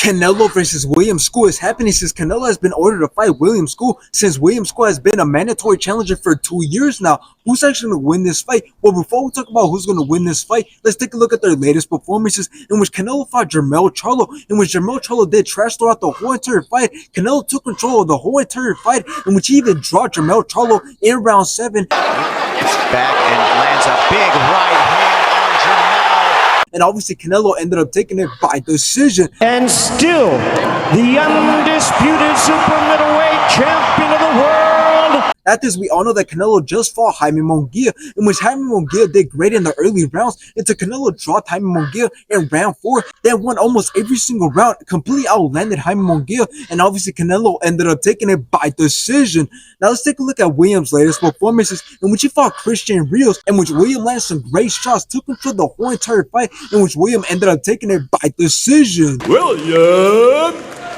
Canelo versus William Scull is happening since Canelo has been ordered to fight William Scull since William Scull has been a mandatory challenger for 2 years now. Who's actually going to win this fight? Well, before we talk about who's going to win this fight, let's take a look at their latest performances in which Canelo fought Jermell Charlo, in which Jermell Charlo did trash throughout the whole entire fight. Canelo took control of the whole entire fight, in which he even dropped Jermell Charlo in round 7. Back and lands a big right hand on Jermell. And obviously Canelo ended up taking it by decision. And still, the undisputed super middleweight champion of the world. At this, we all know that Canelo just fought Jaime Munguia, in which Jaime Munguia did great in the early rounds until Canelo dropped Jaime Munguia in round 4, then won almost every single round, completely outlanded Jaime Munguia, and obviously Canelo ended up taking it by decision. Now let's take a look at William's latest performances, in which he fought Christian Rios, in which William landed some great shots, took control of the whole entire fight, in which William ended up taking it by decision. William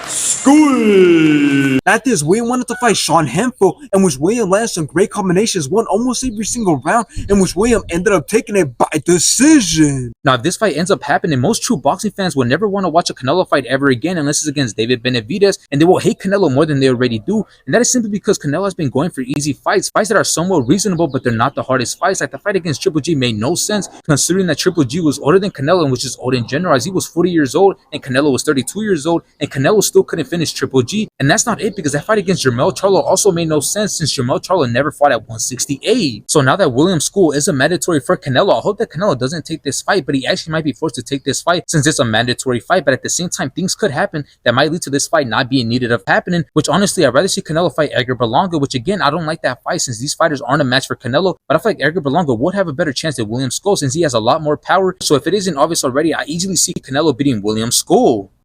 Scull. At this, William wanted to fight Sean Hemphill, in which William landed some great combinations, won almost every single round, in which William ended up taking it by decision. Now, if this fight ends up happening, most true boxing fans will never want to watch a Canelo fight ever again unless it's against David Benavidez, and they will hate Canelo more than they already do. And that is simply because Canelo has been going for easy fights that are somewhat reasonable, but they're not the hardest fights. Like the fight against Triple G made no sense, considering that Triple G was older than Canelo, and was just old in general, as he was 40 years old and Canelo was 32 years old, and Canelo still couldn't finish Triple G. And that's not it, because that fight against Jermell Charlo also made no sense, since Jermell Charlo never fought at 168. So now that William Scull is a mandatory for Canelo, I hope that Canelo doesn't take this fight, but he actually might be forced to take this fight since it's a mandatory fight. But at the same time, things could happen that might lead to this fight not being needed of happening, which honestly, I'd rather see Canelo fight Edgar Berlanga, which again, I don't like that fight since these fighters aren't a match for Canelo, but I feel like Edgar Berlanga would have a better chance than William Scull since he has a lot more power. So if it isn't obvious already, I easily see Canelo beating William Scull.